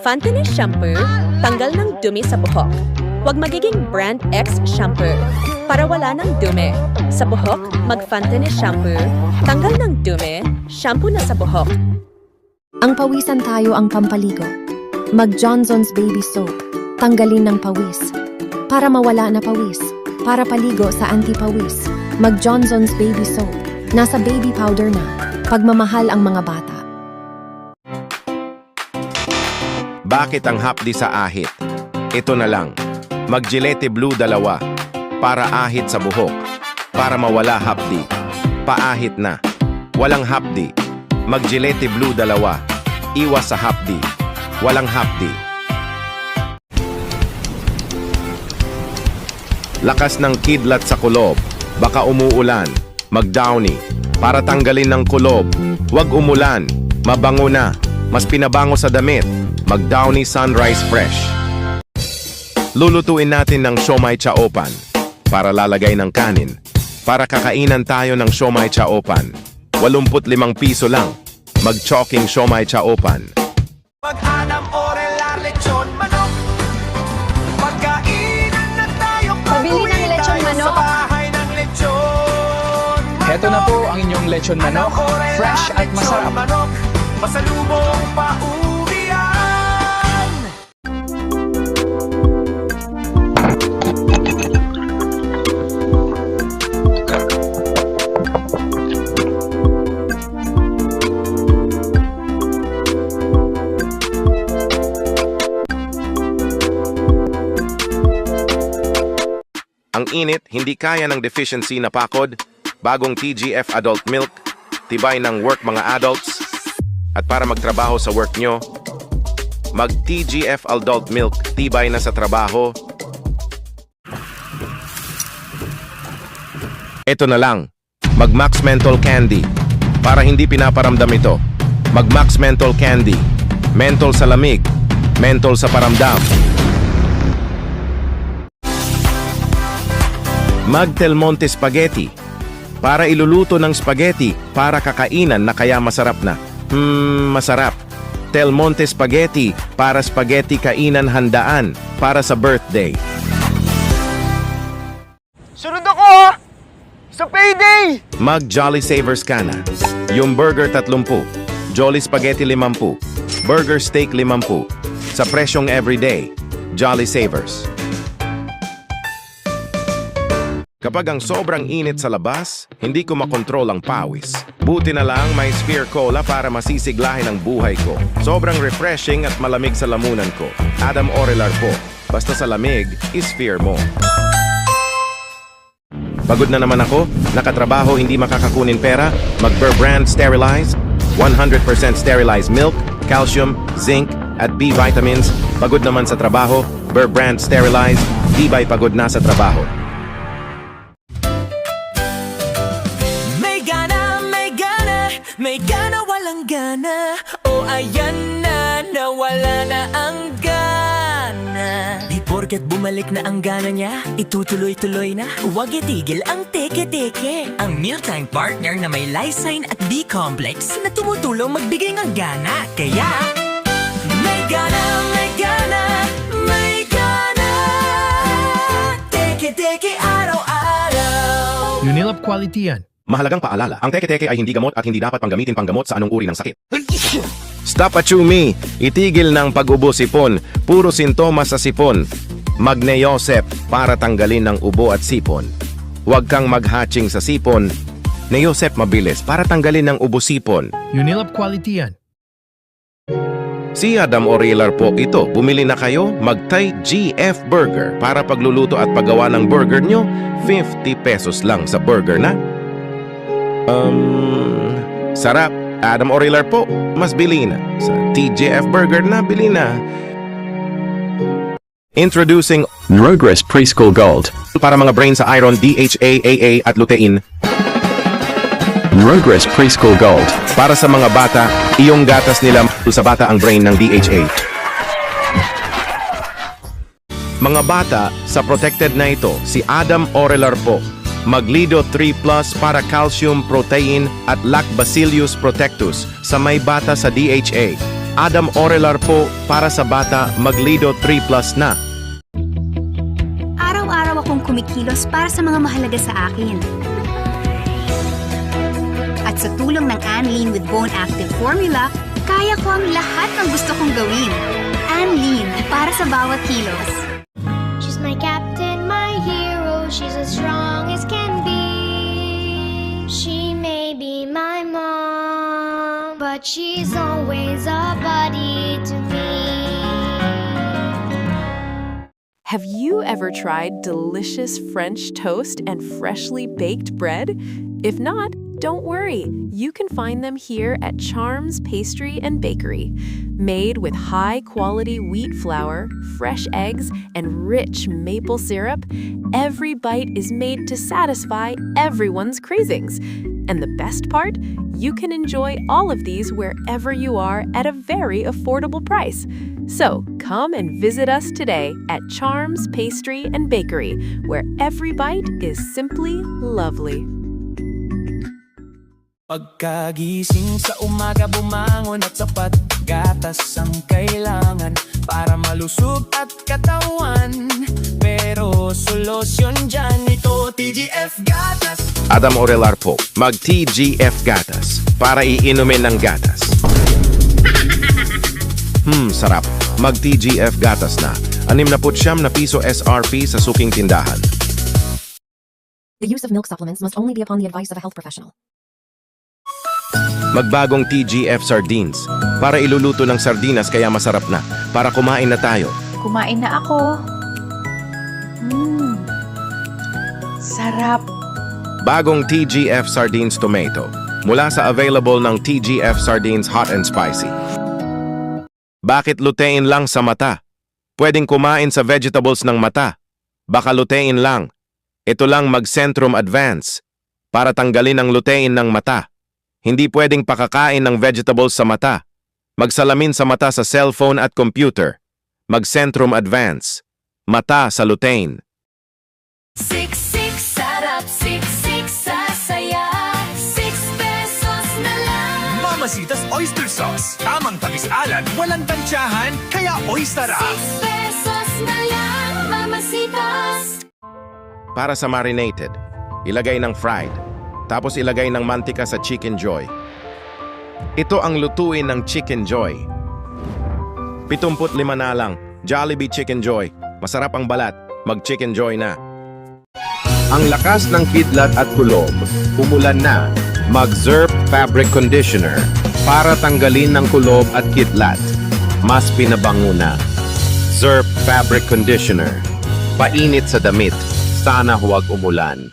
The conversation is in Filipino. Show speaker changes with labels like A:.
A: Mag-Fantini shampoo, tanggal ng dumi sa buhok. Huwag magiging brand X shampoo para wala ng dumi. Sa buhok, mag-Fantini shampoo, tanggal ng dumi, shampoo na sa buhok.
B: Ang pawisan tayo ang pampaligo. Mag-Johnson's Baby Soap. Tanggalin ng pawis. Para mawala na pawis. Para paligo sa anti-pawis. Mag-Johnson's Baby Soap. Nasa baby powder na. Pagmamahal ang mga bata.
C: Bakit ang hapdi sa ahit? Ito na lang. Mag-Gillette Blue 2. Para ahit sa buhok. Para mawala hapdi. Paahit na. Walang hapdi. Mag-Gillette Blue 2. Iwas sa hapdi. Walang hapdi. Lakas ng kidlat sa kulob. Baka umuulan. Mag-Downy. Para tanggalin ng kulob. Huwag umulan. Mabango na. Mas pinabango sa damit. Mag-Downy Sunrise Fresh. Lulutuin natin ng siomai chaopan. Para lalagay ng kanin. Para kakainan tayo ng siomai chaopan. 85 piso lang. Mag-choking siomai chaopan.
D: Mag-anam orelar lechon manok. Magkainan na tayo.
E: Pabili ng lechon manok.
D: Sa bahay ng lechon manok.
F: Heto na po ang inyong lechon manok. Fresh at masarap.
D: Manok. Masalubong pauwian.
C: Ang init, hindi kaya ng deficiency na pakod, bagong TGF Adult Milk, tibay ng work mga adults, at para magtrabaho sa work nyo, mag-TGF Adult Milk, tibay na sa trabaho. Ito na lang, mag-Max Menthol Candy, para hindi pinaparamdam ito. Mag-Max Menthol Candy, menthol sa lamig, menthol sa paramdam. Mag-Del Monte Spaghetti. Para iluluto ng spaghetti, para kakainan na kaya masarap na. Masarap. Del Monte Spaghetti, para spaghetti kainan handaan, para sa birthday.
D: Sunod ako sa payday!
C: Mag-Jolly Savers ka na. Yung burger 30, Jolly Spaghetti 50, burger steak 50. Sa presyong everyday, Jolly Savers. Kapag ang sobrang init sa labas, hindi ko makontrol ang pawis. Buti na lang may Sphere Cola para masisiglahin ang buhay ko. Sobrang refreshing at malamig sa lamunan ko. Adam Orelar po. Basta sa lamig, is-Sphere mo. Pagod na naman ako, nakatrabaho hindi makakakunin pera, mag-Burr Brand Sterilize, 100% sterilized milk, calcium, zinc, at B vitamins. Pagod naman sa trabaho, Burr Brand Sterilize, di ba'y pagod na sa trabaho.
D: May gana, walang gana. O ayan na, nawala na ang gana. Di porket bumalik na ang gana niya, itutuloy-tuloy na. Huwag itigil ang teke-teke. Ang mealtime partner na may lysine at B-complex na tumutulong magbigay ng gana. Kaya, may gana, may gana, may gana. Teke-teke araw-araw.
F: Unilab Quality yan.
C: Mahalagang paalala, ang teke-teke ay hindi gamot at hindi dapat panggamitin panggamot sa anong uri ng sakit. Stop at chew me! Itigil ng pag-ubo sipon. Puro sintomas sa sipon. Mag-Neosep para tanggalin ng ubo at sipon. Huwag kang mag-hatching sa sipon. Neosep mabilis para tanggalin ng ubo sipon.
F: Unilab Quality yan.
C: Si Adam Orelar po ito. Bumili na kayo, mag-Thai GF Burger para pagluluto at paggawa ng burger nyo, 50 pesos lang sa burger na. Sarap. Adam Orelar po, mas bili na. Sa TGF Burger na, bili na. Introducing
G: Progress Preschool Gold.
C: para mga brain sa iron, DHA, AA at lutein.
G: Progress Preschool Gold.
C: Para sa mga bata, iyong gatas nila sa bata ang brain ng DHA. Mga bata, sa protected na ito, si Adam Orelar po. Maglido 3 Plus para calcium, protein at Lactobacillus protectus sa may bata sa DHA. Adam Orelar po para sa bata Maglido 3+ na.
E: Araw-araw akong kumikilos para sa mga mahalaga sa akin. At sa tulong ng Anlene with Bone Active Formula, kaya ko ang lahat ng gusto kong gawin. Anlene, para sa bawat kilos.
H: She's my captain, my hero. She's as strong as can be. She may be my mom, but she's always a buddy to me.
I: Have you ever tried delicious French toast and freshly baked bread? If not, don't worry. You can find them here at Charms Pastry and Bakery. Made with high-quality wheat flour, fresh eggs, and rich maple syrup, every bite is made to satisfy everyone's cravings. And the best part? You can enjoy all of these wherever you are at a very affordable price. So, come and visit us today at Charms Pastry and Bakery, where every bite is simply lovely.
D: Pagkagising sa umaga, bumangon at sapat gatas ang kailangan para malusog at katawan. Pero solusyon dyan, ito TGF Gatas.
C: Adam Orelar po, mag-TGF Gatas para iinumin ng gatas. Sarap. Mag-TGF Gatas na. 69 na piso SRP sa suking tindahan.
B: The use of milk supplements must only be upon the advice of a health professional.
C: Magbagong TGF Sardines para iluluto ng sardinas kaya masarap na. Para kumain na tayo.
J: Kumain na ako. Sarap.
C: Bagong TGF Sardines Tomato mula sa available ng TGF Sardines Hot and Spicy. Bakit lutein lang sa mata? Pwedeng kumain sa vegetables ng mata. Baka lutein lang. Ito lang Mag-Centrum Advance para tanggalin ang lutein ng mata. Hindi pwedeng pakakain ng vegetables sa mata. Magsalamin sa mata sa cellphone at computer. Mag-Centrum Advance. Mata sa lutein.
D: Siksik sarap, siksik sasaya. 6 pesos na lang.
K: Mamasitas Oyster Sauce. Tamang tamis-alat, walang tansyahan, kaya oyster
D: 6 pesos na lang, Mamasitas.
C: Para sa marinated, ilagay ng fried. Tapos ilagay ng mantika sa Chicken Joy. Ito ang lutuin ng Chicken Joy. 75 na lang, Jollibee Chicken Joy. Masarap ang balat, mag-Chicken Joy na. Ang lakas ng kidlat at kulob, umulan na. Mag-Zerp Fabric Conditioner para tanggalin ng kulob at kidlat. Mas pinabango na. Zerp Fabric Conditioner. Painit sa damit, sana huwag umulan.